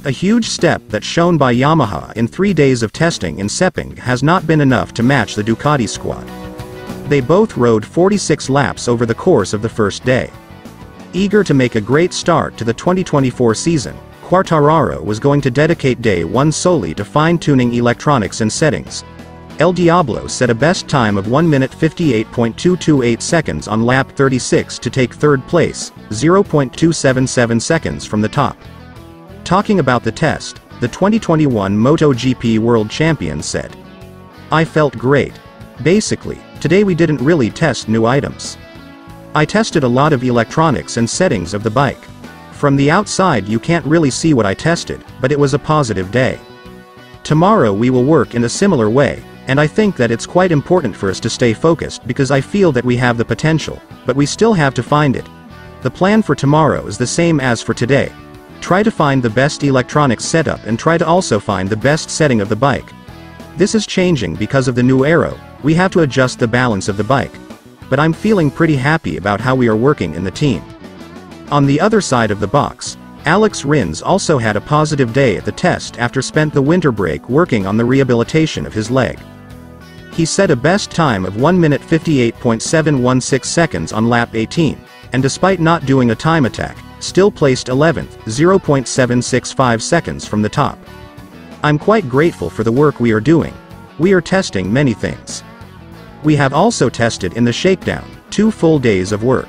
A huge step that shown by Yamaha in 3 days of testing in Sepang has not been enough to match the Ducati squad. They both rode 46 laps over the course of the first day. Eager to make a great start to the 2024 season, Quartararo was going to dedicate day 1 solely to fine-tuning electronics and settings. El Diablo set a best time of 1 minute 58.228 seconds on lap 36 to take third place, 0.277 seconds from the top. Talking about the test, the 2021 MotoGP World Champion said, "I felt great. Basically, today we didn't really test new items. I tested a lot of electronics and settings of the bike. From the outside you can't really see what I tested, but it was a positive day. Tomorrow we will work in a similar way, and I think that it's quite important for us to stay focused because I feel that we have the potential, but we still have to find it. The plan for tomorrow is the same as for today. Try to find the best electronics setup and try to also find the best setting of the bike. This is changing because of the new aero, we have to adjust the balance of the bike. But I'm feeling pretty happy about how we are working in the team." On the other side of the box, Rins also had a positive day at the test after spent the winter break working on the rehabilitation of his leg. He set a best time of 1 minute 58.716 seconds on lap 18, and despite not doing a time attack, still placed 11th, 0.765 seconds from the top. "I'm quite grateful for the work we are doing. We are testing many things. We have also tested in the shakedown, 2 full days of work.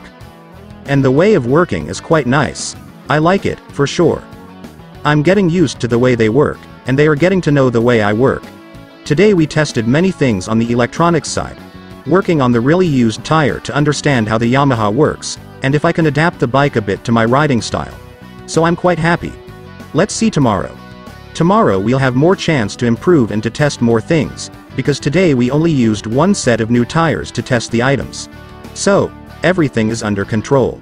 And the way of working is quite nice. I like it, for sure. I'm getting used to the way they work, and they are getting to know the way I work. Today we tested many things on the electronics side, working on the really used tire to understand how the Yamaha works, and if I can adapt the bike a bit to my riding style. So I'm quite happy. Let's see tomorrow. Tomorrow we'll have more chance to improve and to test more things, because today we only used 1 set of new tires to test the items. So, everything is under control."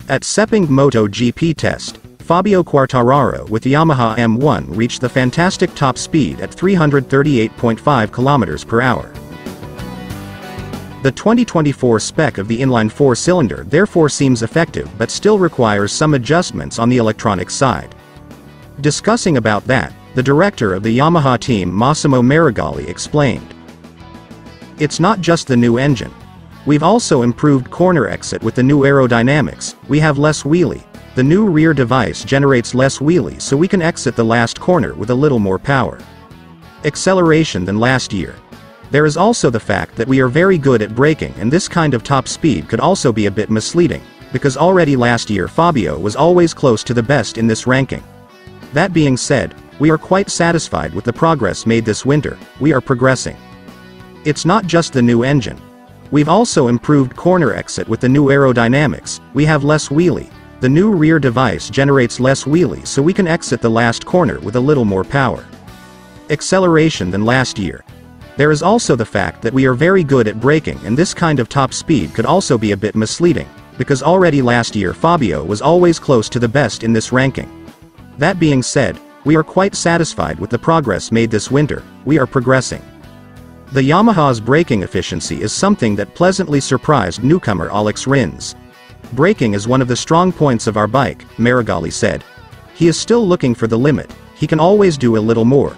At Sepang MotoGP test, Fabio Quartararo with the Yamaha M1 reached the fantastic top speed at 338.5 km per hour. The 2024 spec of the inline 4-cylinder therefore seems effective but still requires some adjustments on the electronics side. Discussing about that, the director of the Yamaha team Massimo Marigali explained, "It's not just the new engine. We've also improved corner exit with the new aerodynamics, we have less wheelie. The new rear device generates less wheelie so we can exit the last corner with a little more power. Acceleration than last year. There is also the fact that we are very good at braking, and this kind of top speed could also be a bit misleading, because already last year Fabio was always close to the best in this ranking. That being said, we are quite satisfied with the progress made this winter, we are progressing. It's not just the new engine. We've also improved corner exit with the new aerodynamics, we have less wheelie. The new rear device generates less wheelie so we can exit the last corner with a little more power. Acceleration than last year. There is also the fact that we are very good at braking, and this kind of top speed could also be a bit misleading, because already last year Fabio was always close to the best in this ranking. That being said, we are quite satisfied with the progress made this winter, we are progressing. The Yamaha's braking efficiency is something that pleasantly surprised newcomer Rins. Braking is one of the strong points of our bike, Marigali said. He is still looking for the limit, he can always do a little more.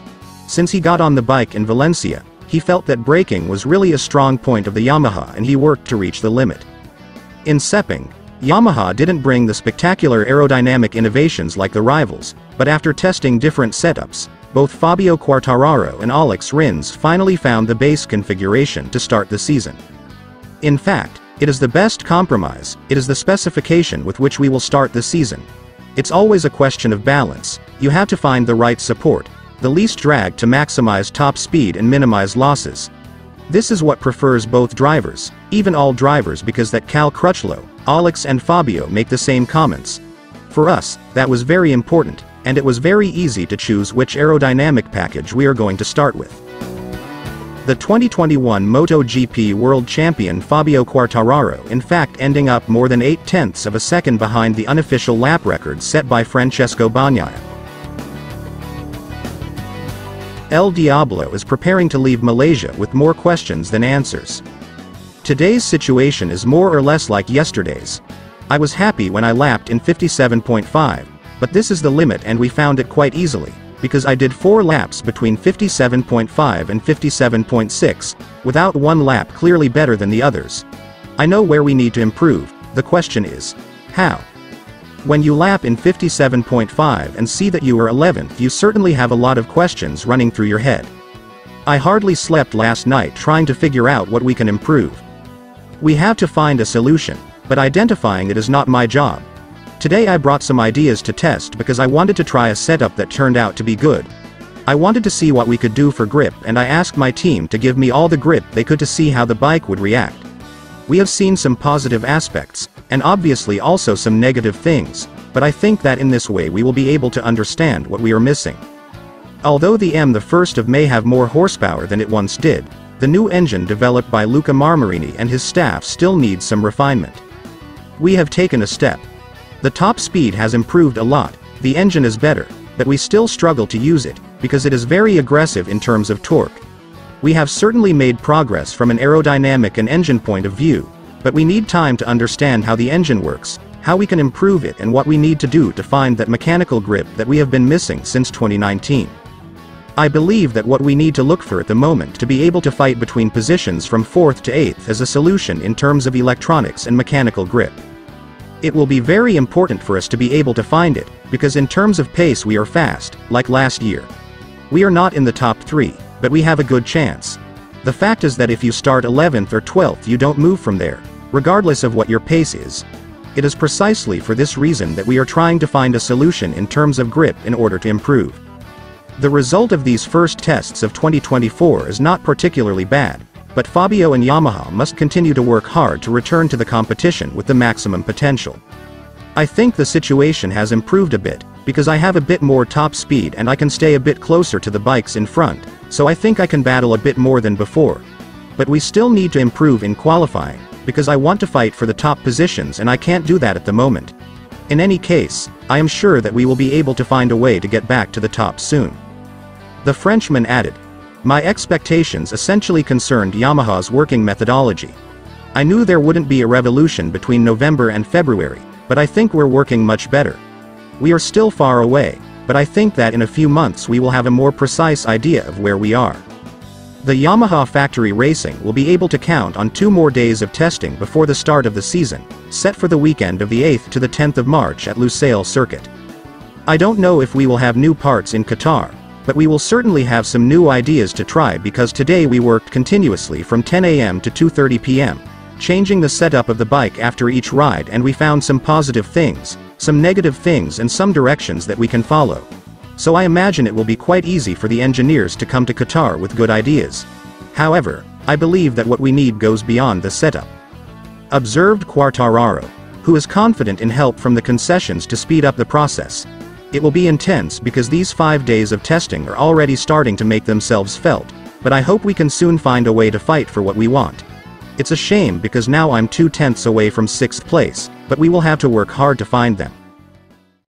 Since he got on the bike in Valencia, he felt that braking was really a strong point of the Yamaha and he worked to reach the limit. In Sepang, Yamaha didn't bring the spectacular aerodynamic innovations like the rivals, but after testing different setups, both Fabio Quartararo and Rins finally found the base configuration to start the season. In fact, it is the best compromise, it is the specification with which we will start the season. It's always a question of balance, you have to find the right support, the least drag to maximize top speed and minimize losses. This is what prefers both drivers, even all drivers, because that Cal Crutchlow, Alex and Fabio make the same comments. For us, that was very important, and it was very easy to choose which aerodynamic package we are going to start with. The 2021 MotoGP World Champion Fabio Quartararo in fact ending up more than 0.8 of a second behind the unofficial lap record set by Francesco Bagnaia. El Diablo is preparing to leave Malaysia with more questions than answers. Today's situation is more or less like yesterday's. I was happy when I lapped in 57.5, But this is the limit and we found it quite easily, because I did 4 laps between 57.5 and 57.6, without one lap clearly better than the others. I know where we need to improve, the question is, how? When you lap in 57.5 and see that you are 11th, you certainly have a lot of questions running through your head. I hardly slept last night trying to figure out what we can improve. We have to find a solution, but identifying it is not my job. Today I brought some ideas to test because I wanted to try a setup that turned out to be good. I wanted to see what we could do for grip, and I asked my team to give me all the grip they could to see how the bike would react. We have seen some positive aspects, and obviously also some negative things, but I think that in this way we will be able to understand what we are missing. Although the M1 may have more horsepower than it once did, the new engine developed by Luca Marmarini and his staff still needs some refinement. We have taken a step. The top speed has improved a lot, the engine is better, but we still struggle to use it, because it is very aggressive in terms of torque. We have certainly made progress from an aerodynamic and engine point of view, but we need time to understand how the engine works, how we can improve it, and what we need to do to find that mechanical grip that we have been missing since 2019. I believe that what we need to look for at the moment to be able to fight between positions from 4th to 8th is a solution in terms of electronics and mechanical grip. It will be very important for us to be able to find it, because in terms of pace we are fast, like last year. We are not in the top 3, but we have a good chance. The fact is that if you start 11th or 12th you don't move from there, regardless of what your pace is. It is precisely for this reason that we are trying to find a solution in terms of grip in order to improve. The result of these first tests of 2024 is not particularly bad, but Fabio and Yamaha must continue to work hard to return to the competition with the maximum potential. I think the situation has improved a bit, because I have a bit more top speed and I can stay a bit closer to the bikes in front, so I think I can battle a bit more than before. But we still need to improve in qualifying, because I want to fight for the top positions and I can't do that at the moment. In any case, I am sure that we will be able to find a way to get back to the top soon. The Frenchman added, "My expectations essentially concerned Yamaha's working methodology. I knew there wouldn't be a revolution between November and February, but I think we're working much better. We are still far away, but I think that in a few months we will have a more precise idea of where we are." The Yamaha factory racing will be able to count on 2 more days of testing before the start of the season, set for the weekend of the 8th to the 10th of March at Lusail Circuit. I don't know if we will have new parts in Qatar, but we will certainly have some new ideas to try, because today we worked continuously from 10 AM to 2:30 PM, changing the setup of the bike after each ride, and we found some positive things, some negative things, and some directions that we can follow. So I imagine it will be quite easy for the engineers to come to Qatar with good ideas. However, I believe that what we need goes beyond the setup. Observed Quartararo, who is confident in help from the concessions to speed up the process. It will be intense because these 5 days of testing are already starting to make themselves felt, but I hope we can soon find a way to fight for what we want. It's a shame because now I'm 2 tenths away from 6th place, but we will have to work hard to find them.